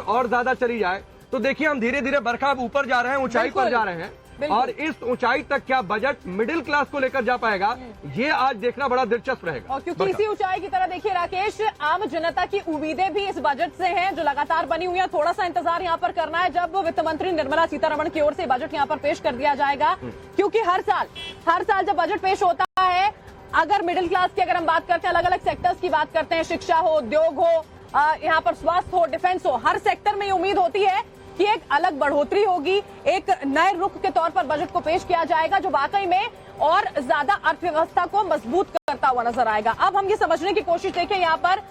और ज्यादा चली जाए तो देखिए हम धीरे धीरे बरखा अब ऊपर जा रहे हैं, ऊंचाई पर जा रहे हैं, और इस ऊंचाई तक क्या बजट मिडिल क्लास को लेकर जा पाएगा, ये आज देखना बड़ा दिलचस्प रहेगा। और क्योंकि इसी ऊंचाई की तरह देखिए राकेश, आम जनता की उम्मीदें भी इस बजट से हैं जो लगातार बनी हुई है। थोड़ा सा इंतजार यहाँ पर करना है जब वित्त मंत्री निर्मला सीतारमण की ओर से बजट यहाँ पर पेश कर दिया जाएगा, क्योंकि हर साल जब बजट पेश होता है, अगर मिडिल क्लास की अगर हम बात करते हैं, अलग अलग सेक्टर्स की बात करते हैं, शिक्षा हो, उद्योग हो, यहाँ पर स्वास्थ्य हो, डिफेंस हो, हर सेक्टर में ये उम्मीद होती है कि एक अलग बढ़ोतरी होगी, एक नए रुख के तौर पर बजट को पेश किया जाएगा जो वाकई में और ज्यादा अर्थव्यवस्था को मजबूत करता हुआ नजर आएगा। अब हम ये समझने की कोशिश देखें यहाँ पर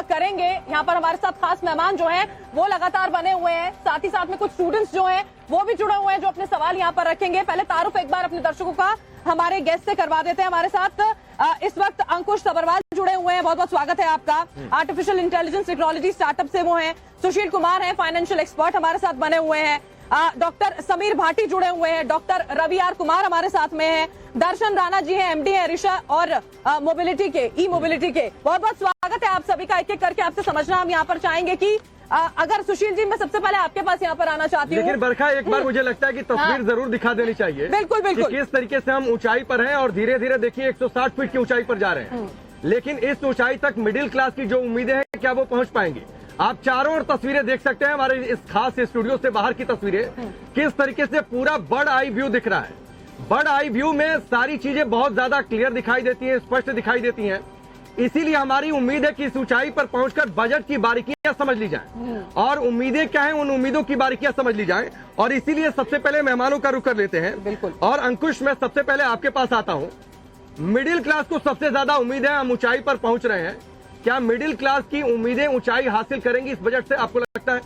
करेंगे। यहाँ पर हमारे साथ खास मेहमान जो हैं वो लगातार बने हुए हैं, साथ ही साथ में कुछ स्टूडेंट्स जो हैं वो भी जुड़े हुए हैं जो अपने सवाल यहाँ पर रखेंगे। पहले तारुफ एक बार अपने दर्शकों का हमारे गेस्ट से करवा देते हैं। हमारे साथ इस वक्त अंकुश सबरवाल जुड़े हुए हैं, बहुत बहुत स्वागत है आपका। आर्टिफिशियल इंटेलिजेंस टेक्नोलॉजी स्टार्टअप से वो हैं। सुशील कुमार हैं, फाइनेंशियल एक्सपर्ट हमारे साथ बने हुए हैं। डॉक्टर समीर भाटी जुड़े हुए हैं। डॉक्टर रवि आर कुमार हमारे साथ में हैं। दर्शन राणा जी हैं, एमडी है ऋषा और मोबिलिटी के, ई मोबिलिटी के। बहुत बहुत स्वागत है आप सभी का। एक एक करके आपसे समझना हम यहाँ पर चाहेंगे कि अगर सुशील जी, मैं सबसे पहले आपके पास यहाँ पर आना चाहती हूँ। लेकिन बरखा एक बार मुझे लगता है कि तस्वीर जरूर दिखा देनी चाहिए। बिल्कुल बिल्कुल। किस तरीके से हम ऊंचाई पर हैं और धीरे धीरे देखिए 160 फीट की ऊंचाई पर जा रहे हैं, लेकिन इस ऊंचाई तक मिडिल क्लास की जो उम्मीदें हैं क्या वो पहुंच पाएंगे? आप चारों ओर तस्वीरें देख सकते हैं, हमारे इस खास स्टूडियो से बाहर की तस्वीरें, किस तरीके से पूरा बर्ड आई व्यू दिख रहा है। बर्ड आई व्यू में सारी चीजें बहुत ज्यादा क्लियर दिखाई देती हैं, स्पष्ट दिखाई देती हैं। इसीलिए हमारी उम्मीद है कि इस ऊंचाई पर पहुंचकर बजट की बारीकियां समझ ली जाएं, और उम्मीदें क्या हैं उन उम्मीदों की बारीकियां समझ ली जाएं। और इसीलिए सबसे पहले मेहमानों का रुख कर लेते हैं। बिल्कुल। और अंकुश, मैं सबसे पहले आपके पास आता हूं। मिडिल क्लास को सबसे ज्यादा उम्मीद है, हम ऊंचाई पर पहुंच रहे हैं, क्या मिडिल क्लास की उम्मीदें ऊंचाई हासिल करेंगी इस बजट से, आपको लगता है?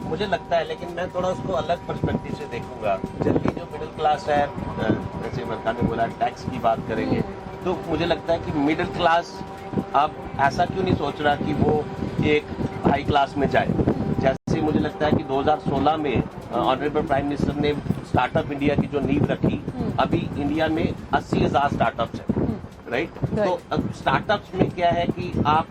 मुझे लगता है, लेकिन मैं थोड़ा उसको अलग पर्सपेक्टिव से देखूंगा। जनरली जो मिडिल क्लास है, जैसे मरका ने बोला, टैक्स की बात करेंगे, तो मुझे लगता है कि मिडिल क्लास अब ऐसा क्यों नहीं सोच रहा कि वो एक हाई क्लास में जाए। जैसे मुझे लगता है कि 2016 में ऑनरेबल प्राइम मिनिस्टर ने स्टार्टअप इंडिया की जो नींव रखी, अभी इंडिया में 80,000 स्टार्टअप्स हैं, राइट। तो अब स्टार्टअप्स में क्या है कि आप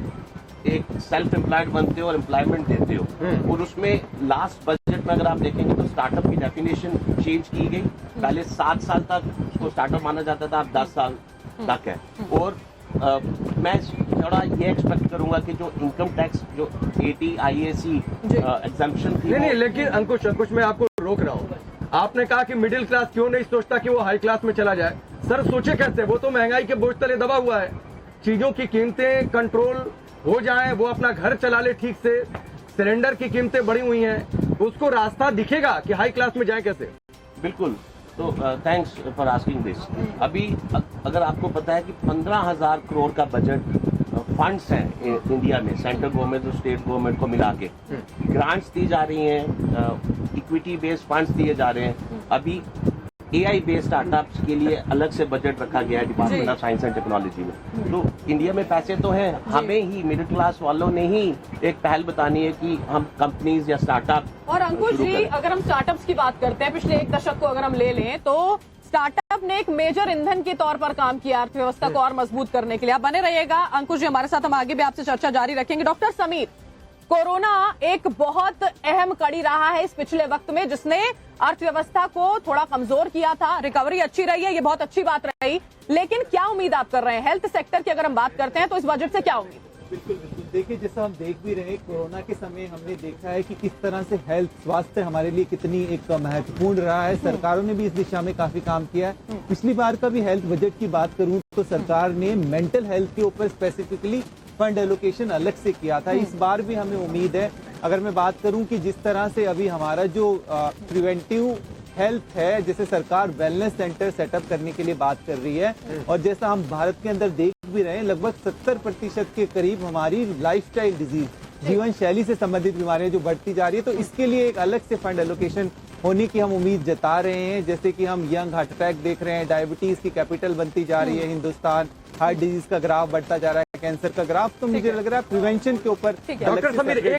एक सेल्फ एम्प्लॉयड बनते हो और एम्प्लॉयमेंट देते हो, और उसमें लास्ट बजट में अगर आप देखेंगे तो स्टार्टअप की डेफिनेशन चेंज की गई। पहले 7 साल तक उसको स्टार्टअप माना जाता था, अब 10 साल तक है। और मैं थोड़ा ये एक्सपेक्ट करूंगा कि जो इनकम टैक्स जो 80 IAC एग्जम्पशन थी, नहीं, लेकिन अंकुश मैं आपको रोक रहा हूँ। आपने कहा कि मिडिल क्लास क्यों नहीं सोचता कि वो हाई क्लास में चला जाए। सर सोचे कैसे, वो तो महंगाई के बोझ तले दबा हुआ है। चीजों की कीमतें कंट्रोल हो जाए, वो अपना घर चला ले ठीक से, सिलेंडर की कीमतें बढ़ी हुई हैं, उसको रास्ता दिखेगा कि हाई क्लास में जाए कैसे? बिल्कुल। तो थैंक्स फॉर आस्किंग दिस। अभी अगर आपको पता है कि 15,000 करोड़ का बजट फंड्स हैं इंडिया में, सेंट्रल गवर्नमेंट और स्टेट गवर्नमेंट को मिला के, ग्रांट्स दी जा रही हैं, इक्विटी बेस्ड फंड्स दिए जा रहे हैं। अभी AI बेस्ड स्टार्टअप्स के लिए अलग से बजट रखा गया है department of science and technology में। तो इंडिया में पैसे तो हैं, हमें ही मिडिल क्लास वालों ने ही एक पहल बतानी है कि हम कंपनीज या स्टार्टअप। और अंकुश जी, अगर हम स्टार्टअप्स की बात करते हैं, पिछले एक दशक को अगर हम ले लें तो स्टार्टअप ने एक मेजर ईंधन के तौर पर काम किया अर्थव्यवस्था को और मजबूत करने के लिए। आप बने रहिएगा अंकुश जी हमारे साथ, हम आगे भी आपसे चर्चा जारी रखेंगे। डॉक्टर समीर, कोरोना एक बहुत अहम कड़ी रहा है इस पिछले वक्त में, जिसने अर्थव्यवस्था को थोड़ा कमजोर किया था। रिकवरी अच्छी रही है, ये बहुत अच्छी बात रही, लेकिन क्या उम्मीद आप कर रहे हैं हेल्थ सेक्टर की अगर हम बात करते हैं तो इस बजट से क्या उम्मीद? बिल्कुल बिल्कुल। देखिए, जैसा हम देख भी रहे हैं, कोरोना के समय हमने देखा है कि किस तरह से हेल्थ, स्वास्थ्य हमारे लिए कितनी एक महत्वपूर्ण रहा है। सरकारों ने भी इस दिशा में काफी काम किया है। पिछली बार का भी हेल्थ बजट की बात करूं तो सरकार ने मेंटल हेल्थ के ऊपर स्पेसिफिकली फंड एलोकेशन अलग से किया था। इस बार भी हमें उम्मीद है, अगर मैं बात करूं कि जिस तरह से अभी हमारा जो प्रिवेंटिव हेल्थ है, जैसे सरकार वेलनेस सेंटर सेटअप करने के लिए बात कर रही है, और जैसा हम भारत के अंदर देख भी रहे हैं, लगभग 70% के करीब हमारी लाइफस्टाइल डिजीज, जीवन शैली से संबंधित बीमारियां जो बढ़ती जा रही है, तो इसके लिए एक अलग से फंड एलोकेशन होने की हम उम्मीद जता रहे हैं। जैसे कि हम यंग हार्ट अटैक देख रहे हैं, डायबिटीज की कैपिटल बनती जा रही है हिंदुस्तान, हार्ट डिजीज का ग्राफ बढ़ता जा रहा है, कैंसर का ग्राफ, तो मुझे लग रहा है प्रिवेंशन के ऊपर। डॉक्टर समीर,